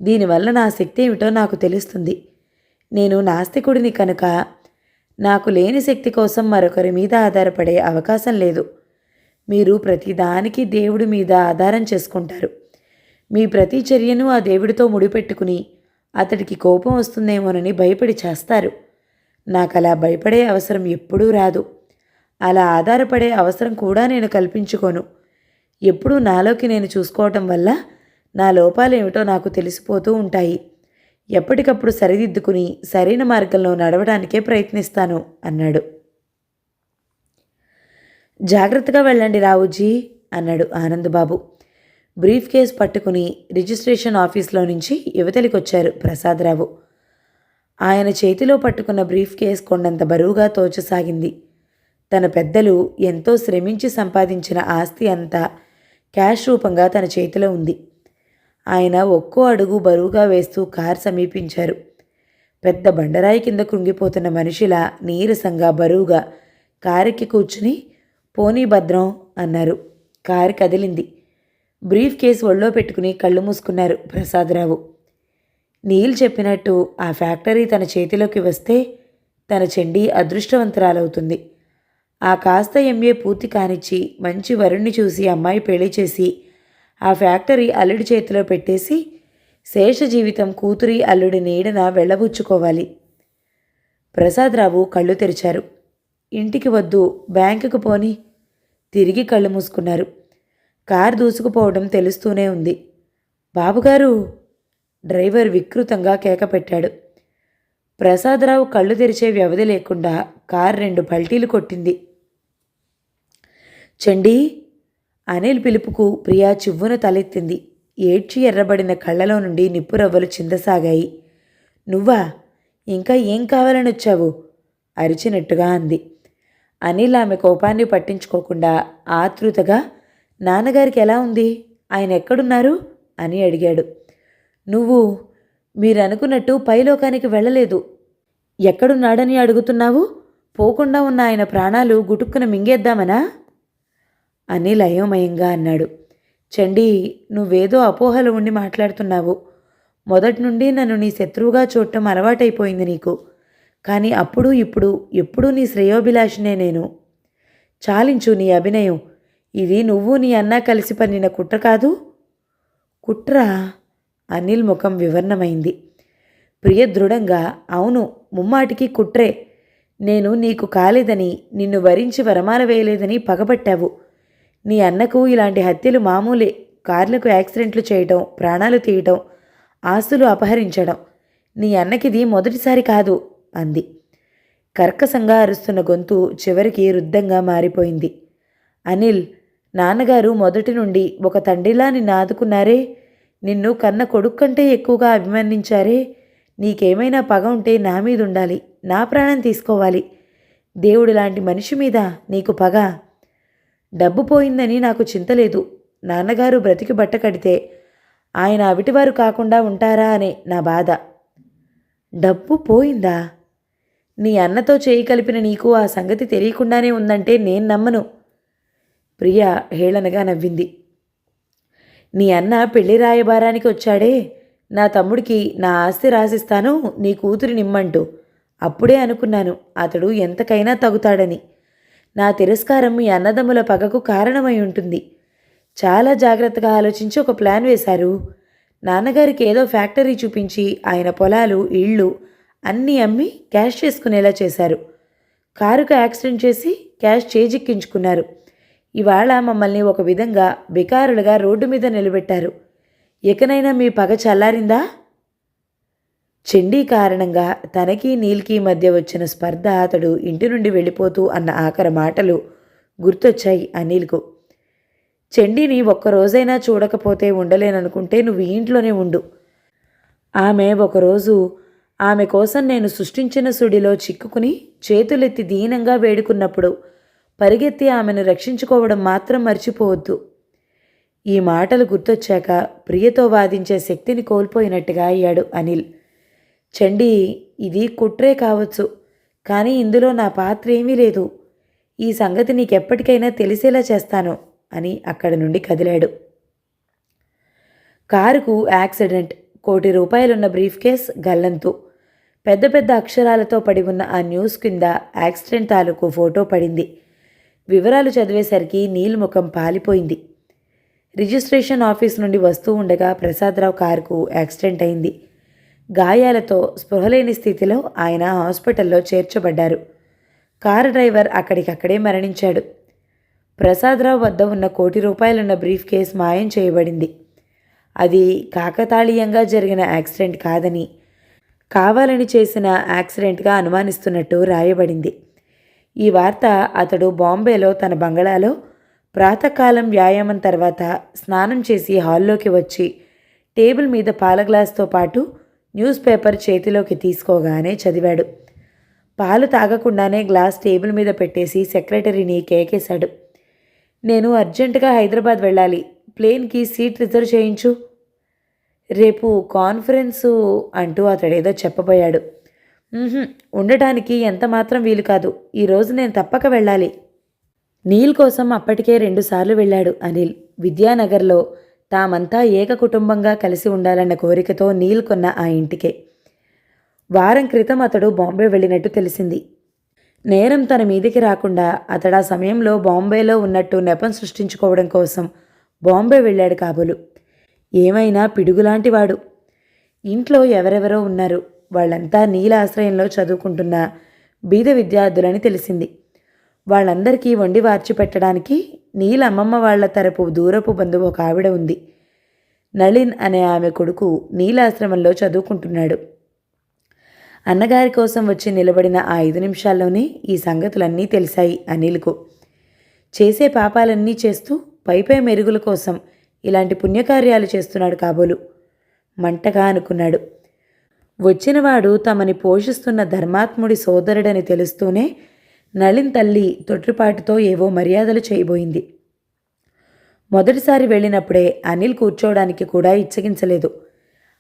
దీనివల్ల నా శక్తి ఏమిటో నాకు తెలుస్తుంది. నేను నాస్తికుడిని కనుక నాకు లేని శక్తి కోసం మరొకరి మీద ఆధారపడే అవకాశం లేదు. మీరు ప్రతిదానికి దేవుడి మీద ఆధారం చేసుకుంటారు. మీ ప్రతి చర్యను ఆ దేవుడితో ముడిపెట్టుకుని అతడికి కోపం వస్తుందేమోనని భయపడి చేస్తారు. నాకు అలా భయపడే అవసరం ఎప్పుడూ రాదు. అలా ఆధారపడే అవసరం కూడా నేను కల్పించుకోను. ఎప్పుడూ నాలోకి నేను చూసుకోవటం వల్ల నా లోపాలేమిటో నాకు తెలిసిపోతూ ఉంటాయి. ఎప్పటికప్పుడు సరిదిద్దుకుని సరైన మార్గంలో నడవడానికే ప్రయత్నిస్తాను అన్నాడు. జాగ్రత్తగా వెళ్ళండి రావుజీ అన్నాడు ఆనందబాబు. బ్రీఫ్ కేస్ పట్టుకుని రిజిస్ట్రేషన్ ఆఫీస్లో నుంచి యువతలికొచ్చారు ప్రసాదరావు. ఆయన చేతిలో పట్టుకున్న బ్రీఫ్ కేస్ కొండంత బరువుగా తోచసాగింది. తన పెద్దలు ఎంతో శ్రమించి సంపాదించిన ఆస్తి అంతా క్యాష్ రూపంగా తన చేతిలో ఉంది. ఆయన ఒక్కో అడుగు బరువుగా వేస్తూ కారు సమీపించారు. పెద్ద బండరాయి కింద కృంగిపోతున్న మనిషిలా నీరసంగా బరువుగా కారెక్కి కూర్చుని పోనీ భద్రం అన్నారు. కారు కదిలింది. బ్రీఫ్ కేసు ఒళ్ళో పెట్టుకుని కళ్ళు మూసుకున్నారు ప్రసాదరావు. నీల్ చెప్పినట్టు ఆ ఫ్యాక్టరీ తన చేతిలోకి వస్తే తన చెండి అదృష్టవంతురాలవుతుంది. ఆ కాస్త ఎంఏ పూర్తి కానిచ్చి మంచి వరుణ్ణి చూసి అమ్మాయి పెళ్లి చేసి ఆ ఫ్యాక్టరీ అల్లుడి చేతిలో పెట్టేసి శేష జీవితం కూతురి అల్లుడి నీడన వెళ్ళబుచ్చుకోవాలి. ప్రసాదరావు కళ్ళు తెరిచారు. ఇంటికి వద్దు, బ్యాంకుకు పోని. తిరిగి కళ్ళు మూసుకున్నారు. కారు దూసుకుపోవడం తెలుస్తూనే ఉంది. బాబుగారు! డ్రైవర్ వికృతంగా కేకపెట్టాడు. ప్రసాదరావు కళ్ళు తెరిచే వ్యవధి లేకుండా కారు 2 పల్టీలు కొట్టింది. చండీ! అనిల్ పిలుపుకు ప్రియా చివ్వున తలెత్తింది. ఏడ్చి ఎర్రబడిన కళ్ళలో నుండి నిప్పురవ్వలు చిందసాగాయి. నువ్వా? ఇంకా ఏం కావాలని వచ్చావు? అరిచినట్టుగా అంది. అనిల్ ఆమె కోపాన్ని పట్టించుకోకుండా ఆతృతగా నాన్నగారికి ఎలా ఉంది, ఆయన ఎక్కడున్నారు అని అడిగాడు. మీరనుకున్నట్టు పైలోకానికి వెళ్ళలేదు. ఎక్కడున్నాడని అడుగుతున్నావు? పోకుండా ఉన్న ఆయన ప్రాణాలు గుటుక్కున మింగేద్దామనా? అనిల్ అయోమయంగా అన్నాడు. చండీ, నువ్వేదో అపోహలు ఉండి మాట్లాడుతున్నావు. మొదటి నుండి నన్ను నీ శత్రువుగా చూడటం అలవాటైపోయింది నీకు. కానీ అప్పుడు ఇప్పుడు ఎప్పుడూ నీ శ్రేయోభిలాషినే నేను. చాలించు నీ అభినయం. ఇది నువ్వు నీ అన్న కలిసి పన్నిన కుట్ర కాదు? కుట్ర? అనిల్ ముఖం వివర్ణమైంది. ప్రియ దృఢంగా అవును, ముమ్మాటికి కుట్రే. నేను నీకు కాలేదని, నిన్ను వరించి వరమాల వేయలేదని పగబట్టావు. నీ అన్నకు ఇలాంటి హత్యలు మామూలే. కార్లకు యాక్సిడెంట్లు చేయటం, ప్రాణాలు తీయటం, ఆస్తులు అపహరించడం. నీ అన్నకిది మొదటిసారి కాదు అంది. కర్కశంగా అరుస్తున్న గొంతు చివరికి రుద్ధంగా మారిపోయింది. అనిల్, నాన్నగారు మొదటి నుండి ఒక తండ్రిలా నిన్ను ఆదుకున్నారే. నిన్ను కన్న కొడుకు కంటే ఎక్కువగా అభిమానించారే. నీకేమైనా పగ ఉంటే నా మీద ఉండాలి, నా ప్రాణం తీసుకోవాలి. దేవుడు లాంటి మనిషి మీద నీకు పగ? డబ్బు పోయిందని నాకు చింతలేదు. నాన్నగారు బ్రతికి బట్ట కడితే ఆయన అవిటివారు కాకుండా ఉంటారా అనే నా బాధ. డబ్బు పోయిందా? నీ అన్నతో చేయి కలిపిన నీకు ఆ సంగతి తెలియకుండానే ఉందంటే నేను నమ్మను. ప్రియ హేళనగా నవ్వింది. నీ అన్న పెళ్లి రాయబారానికి వచ్చాడే, నా తమ్ముడికి నా ఆస్తి రాసిస్తాను నీ కూతురి నిమ్మంటూ. అప్పుడే అనుకున్నాను అతడు ఎంతకైనా తగుతాడని. నా తిరస్కారం మీ అన్నదమ్ముల పగకు కారణమై ఉంటుంది. చాలా జాగ్రత్తగా ఆలోచించి ఒక ప్లాన్ వేశారు. నాన్నగారికి ఏదో ఫ్యాక్టరీ చూపించి ఆయన పొలాలు, ఇళ్ళు అన్నీ అమ్మి క్యాష్ చేసుకునేలా చేశారు. కారుకు యాక్సిడెంట్ చేసి క్యాష్ చేజిక్కించుకున్నారు. ఇవాళ మమ్మల్ని ఒక విధంగా బికారులుగా రోడ్డు మీద నిలబెట్టారు. ఎకనైనా మీ పగ చల్లారిందా? చండీ కారణంగా తనకి నీల్కి మధ్య వచ్చిన స్పర్ధ, అతడు ఇంటి నుండి వెళ్ళిపోతూ అన్న ఆఖరి మాటలు గుర్తొచ్చాయి అనిల్కు. చండీని ఒక్కరోజైనా చూడకపోతే ఉండలేననుకుంటే నువ్వు ఈ ఇంట్లోనే ఉండు. ఆమె ఒకరోజు ఆమె కోసం నేను సృష్టించిన సుడిలో చిక్కుకుని చేతులెత్తి దీనంగా వేడుకున్నప్పుడు పరిగెత్తి ఆమెను రక్షించుకోవడం మాత్రం మర్చిపోవద్దు. ఈ మాటలు గుర్తొచ్చాక ప్రియతో వాదించే శక్తిని కోల్పోయినట్టుగా అయ్యాడు అనిల్. చండీ, ఇది కుట్రే కావచ్చు, కానీ ఇందులో నా పాత్ర ఏమీ లేదు. ఈ సంగతి నీకెప్పటికైనా తెలిసేలా చేస్తాను అని అక్కడి నుండి కదిలాడు. కారుకు యాక్సిడెంట్, ₹1,00,00,000 బ్రీఫ్ కేస్ గల్లంతు. పెద్ద పెద్ద అక్షరాలతో పడి ఉన్న ఆ న్యూస్ కింద యాక్సిడెంట్ తాలూకు ఫోటో పడింది. వివరాలు చదివేసరికి నీల్ ముఖం పాలిపోయింది. రిజిస్ట్రేషన్ ఆఫీస్ నుండి వస్తూ ఉండగా ప్రసాదరావు కారుకు యాక్సిడెంట్ అయింది. గాయాలతో స్పృహలేని స్థితిలో ఆయన హాస్పిటల్లో చేర్చబడ్డారు. కారు డ్రైవర్ అక్కడికక్కడే మరణించాడు. ప్రసాదరావు వద్ద ఉన్న ₹1,00,00,000 బ్రీఫ్ కేస్ మాయం చేయబడింది. అది కాకతాళీయంగా జరిగిన యాక్సిడెంట్ కాదని, కావాలని చేసిన యాక్సిడెంట్గా అనుమానిస్తున్నట్టు రాయబడింది. ఈ వార్త అతడు బాంబేలో తన బంగళాలో ప్రాతకాలం వ్యాయామం తర్వాత స్నానం చేసి హాల్లోకి వచ్చి టేబుల్ మీద పాల గ్లాస్తో పాటు న్యూస్ పేపర్ చేతిలోకి తీసుకోగానే చదివాడు. పాలు తాగకుండానే గ్లాస్ టేబుల్ మీద పెట్టేసి సెక్రటరీని కేకేశాడు. నేను అర్జెంటుగా హైదరాబాద్ వెళ్ళాలి, ప్లేన్కి సీట్ రిజర్వ్ చేయించు. రేపు కాన్ఫరెన్సు అంటూ అతడేదో చెప్పబోయాడు. ఉండటానికి ఎంత మాత్రం వీలు కాదు, ఈరోజు నేను తప్పక వెళ్ళాలి. నీల్ కోసం అప్పటికే 2 సార్లు వెళ్ళాడు అనిల్. విద్యానగర్లో తామంతా ఏక కుటుంబంగా కలిసి ఉండాలన్న కోరికతో నీల్ కొన్న ఆ ఇంటికే. వారం క్రితం అతడు బాంబే వెళ్ళినట్టు తెలిసింది. నేరం తన మీదికి రాకుండా అతడు ఆ సమయంలో బాంబేలో ఉన్నట్టు నెపం సృష్టించుకోవడం కోసం బాంబే వెళ్ళాడు కాబోలు. ఏమైనా పిడుగులాంటివాడు. ఇంట్లో ఎవరెవరో ఉన్నారు. వాళ్ళంతా నీల ఆశ్రయంలో చదువుకుంటున్న బీద విద్యార్థులని తెలిసింది. వాళ్ళందరికీ వండి వార్చి పెట్టడానికి నీల అమ్మమ్మ వాళ్ల తరపు దూరపు బంధువు ఒక ఆవిడ ఉంది. నళిన్ అనే ఆమె కొడుకు నీలాశ్రమంలో చదువుకుంటున్నాడు. అన్నగారి కోసం వచ్చి నిలబడిన ఆ 5 నిమిషాల్లోనే ఈ సంగతులన్నీ తెలిసాయి అనిల్కు. చేసే పాపాలన్నీ చేస్తూ పైపై మెరుగుల కోసం ఇలాంటి పుణ్యకార్యాలు చేస్తున్నాడు కాబోలు. మంటగా అనుకున్నాడు. వచ్చినవాడు తమని పోషిస్తున్న ధర్మాత్ముడి సోదరుడని తెలుస్తూనే నళిన్ తల్లి తొట్టిపాటుతో ఏవో మర్యాదలు చేయబోయింది. మొదటిసారి వెళ్ళినప్పుడే అనిల్ కూర్చోవడానికి కూడా ఇచ్చగించలేదు.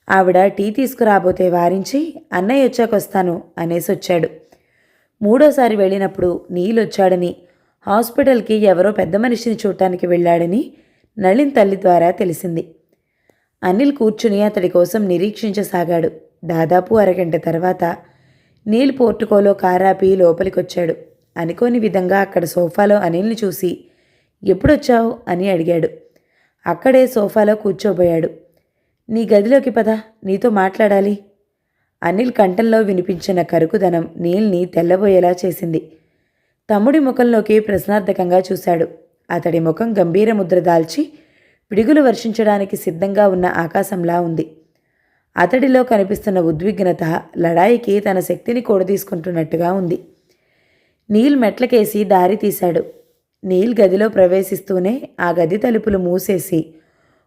ఆవిడ టీ తీసుకురాబోతే వారించి అన్నయ్య వచ్చాకొస్తాను అనేసి వచ్చాడు. మూడోసారి వెళ్ళినప్పుడు నీళ్ళొచ్చాడని, హాస్పిటల్కి ఎవరో పెద్ద మనిషిని చూడటానికి వెళ్ళాడని నళిన్ తల్లి ద్వారా తెలిసింది. అనిల్ కూర్చుని అతడి కోసం నిరీక్షించసాగాడు. దాదాపు అరగంట తర్వాత నీల్ పోర్టుకోలో కారాపి లోపలికొచ్చాడు. అనుకోని విధంగా అక్కడ సోఫాలో అనిల్ని చూసి ఎప్పుడొచ్చావు అని అడిగాడు. అక్కడే సోఫాలో కూర్చోబోయాడు. నీ గదిలోకి పద, నీతో మాట్లాడాలి. అనిల్ కంఠంలో వినిపించిన కరుకుదనం నీల్ని తెల్లబోయేలా చేసింది. తమ్ముడి ముఖంలోకి ప్రశ్నార్థకంగా చూశాడు. అతడి ముఖం గంభీర ముద్ర దాల్చి పిడుగులు వర్షించడానికి సిద్ధంగా ఉన్న ఆకాశంలా ఉంది. అతడిలో కనిపిస్తున్న ఉద్విగ్నత లడాయికి తన శక్తిని కూడదీసుకుంటున్నట్టుగా ఉంది. నీల్ మెట్లకేసి దారి తీశాడు. నీల్ గదిలో ప్రవేశిస్తూనే ఆ గది తలుపులు మూసేసి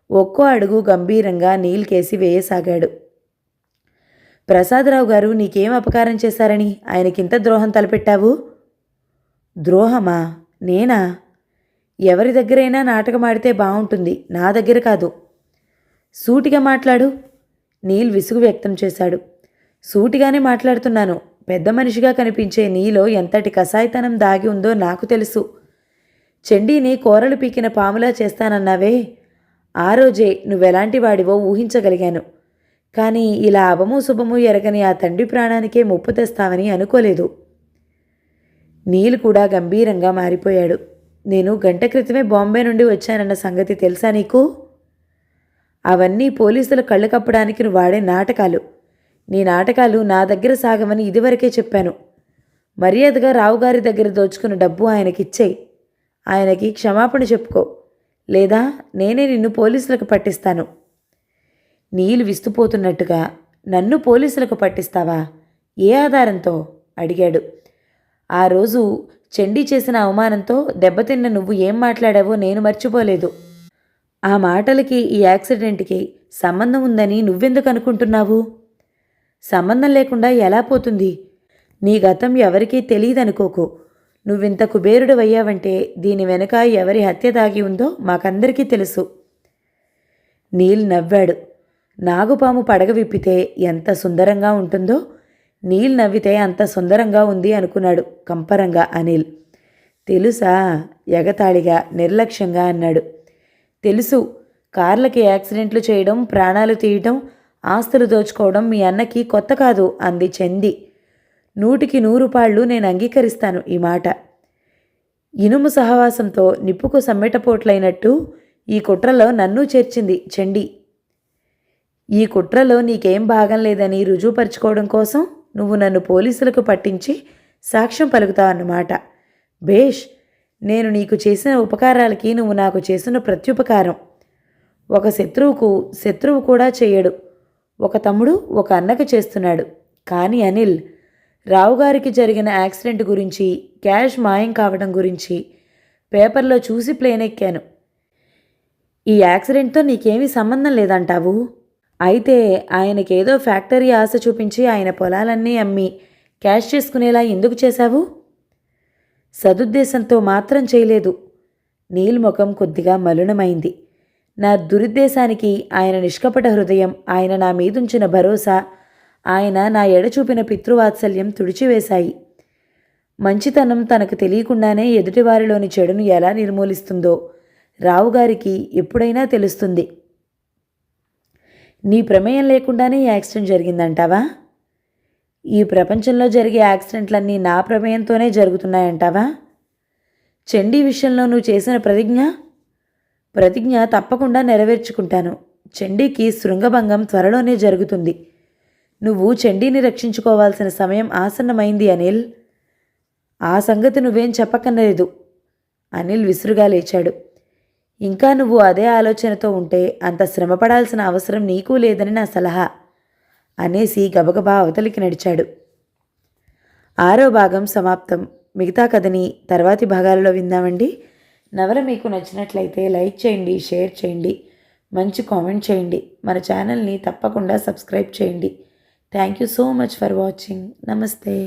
ఒక్కో అడుగు గంభీరంగా నీల్ కేసి వేయసాగాడు. ప్రసాదరావు గారు నీకేం అపకారం చేశారని ఆయనకింత ద్రోహం తలపెట్టావు? ద్రోహమా? నేనా? ఎవరి దగ్గరైనా నాటకమాడితే బాగుంటుంది, నా దగ్గర కాదు. సూటిగా మాట్లాడు. నీల్ విసుగు వ్యక్తం చేశాడు. సూటిగానే మాట్లాడుతున్నాను. పెద్ద మనిషిగా కనిపించే నీలో ఎంతటి కసాయితనం దాగి ఉందో నాకు తెలుసు. చెండీని కూరలు పీకిన పాములా చేస్తానన్నావే, ఆ రోజే నువ్వెలాంటి వాడివో ఊహించగలిగాను. కానీ ఇలా అభము శుభము ఎరగని ఆ తండ్రి ప్రాణానికే ముప్పు తెస్తావని అనుకోలేదు. నీల్ కూడా గంభీరంగా మారిపోయాడు. నేను గంట క్రితమే బాంబే నుండి వచ్చానన్న సంగతి తెలుసా నీకు? అవన్నీ పోలీసుల కళ్ళు కప్పడానికి నువ్వు వాడే నాటకాలు. నీ నాటకాలు నా దగ్గర సాగమని ఇదివరకే చెప్పాను. మర్యాదగా రావుగారి దగ్గర దోచుకున్న డబ్బు ఆయనకిచ్చేయి. ఆయనకి క్షమాపణ చెప్పుకో, లేదా నేనే నిన్ను పోలీసులకు పట్టిస్తాను. నీళ్ళు విస్తుపోతున్నట్టుగా నన్ను పోలీసులకు పట్టిస్తావా? ఏ ఆధారంతో అడిగాడు. ఆ రోజు చెండి చేసిన అవమానంతో దెబ్బతిన్న నువ్వు ఏం మాట్లాడావో నేను మర్చిపోలేదు. ఆ మాటలకి ఈ యాక్సిడెంట్కి సంబంధం ఉందని నువ్వెందుకు అనుకుంటున్నావు? సంబంధం లేకుండా ఎలా పోతుంది? నీ గతం ఎవరికీ తెలియదనుకోకు. నువ్వింత కుబేరుడవయ్యావంటే దీని వెనుక ఎవరి హత్య దాగి ఉందో మాకందరికీ తెలుసు. నీల్ నవ్వాడు. నాగుపాము పడగ విప్పితే ఎంత సుందరంగా ఉంటుందో నీల్ నవ్వితే అంత సుందరంగా ఉంది అనుకున్నాడు కంపరంగా అనిల్. తెలుసా? ఎగతాళిగా నిర్లక్ష్యంగా అన్నాడు. తెలుసు. కార్లకి యాక్సిడెంట్లు చేయడం, ప్రాణాలు తీయటం, ఆస్తులు దోచుకోవడం మీ అన్నకి కొత్త కాదు అంది చెంది. 100కి 100 పాళ్ళు నేను అంగీకరిస్తాను ఈ మాట. ఇనుము సహవాసంతో నిప్పుకు సమ్మెటపోట్లైనట్టు ఈ కుట్రలో నన్ను చేర్చింది చెండి. ఈ కుట్రలో నీకేం భాగం లేదని రుజువుపరుచుకోవడం కోసం నువ్వు నన్ను పోలీసులకు పట్టించి సాక్ష్యం పలుకుతావన్నమాట. భేష్, నేను నీకు చేసిన ఉపకారాలకి నువ్వు నాకు చేసిన ప్రత్యుపకారం. ఒక శత్రువు కూడా చేయడు. ఒక తమ్ముడు ఒక అన్నకు చేస్తున్నాడు. కానీ అనిల్, రావుగారికి జరిగిన యాక్సిడెంట్ గురించి, క్యాష్ మాయం కావడం గురించి పేపర్లో చూసి ప్లేన్ ఎక్కాను. ఈ యాక్సిడెంట్తో నీకేమీ సంబంధం లేదంటావు? అయితే ఆయనకేదో ఫ్యాక్టరీ ఆశ చూపించి ఆయన పొలాలన్నీ అమ్మి క్యాష్ చేసుకునేలా ఎందుకు చేశావు? సదుద్దేశంతో మాత్రం చేయలేదు. నీల్ ముఖం కొద్దిగా మలినమైంది. నా దురుద్దేశానికి ఆయన నిష్కపట హృదయం, ఆయన నా మీదుంచిన భరోసా, ఆయన నా ఎడ చూపిన పితృవాత్సల్యం తుడిచివేశాయి. మంచితనం తనకు తెలియకుండానే ఎదుటివారిలోని చెడును ఎలా నిర్మూలిస్తుందో రావుగారికి ఎప్పుడైనా తెలుస్తుంది. నీ ప్రమేయం లేకుండానే ఈ యాక్సిడెంట్ జరిగిందంటావా? ఈ ప్రపంచంలో జరిగే యాక్సిడెంట్లన్నీ నా ప్రమేయంతోనే జరుగుతున్నాయంటావా? చండీ విషయంలో నువ్వు చేసిన ప్రతిజ్ఞ తప్పకుండా నెరవేర్చుకుంటాను. చండీకి శృంగభంగం త్వరలోనే జరుగుతుంది. నువ్వు చండీని రక్షించుకోవాల్సిన సమయం ఆసన్నమైంది అనిల్. ఆ సంగతి నువ్వేం చెప్పకనలేదు. అనిల్ విసురుగా లేచాడు. ఇంకా నువ్వు అదే ఆలోచనతో ఉంటే అంత శ్రమపడాల్సిన అవసరం నీకు లేదని నా సలహా అనేసి గబగబా అవతలికి నడిచాడు. 6వ భాగం సమాప్తం. మిగతా కథని తర్వాతి భాగాలలో విందామండి. నవల మీకు నచ్చినట్లయితే లైక్ చేయండి, షేర్ చేయండి, మంచి కామెంట్ చేయండి. మన ఛానల్ని తప్పకుండా సబ్స్క్రైబ్ చేయండి. Thank you so much for watching. నమస్తే.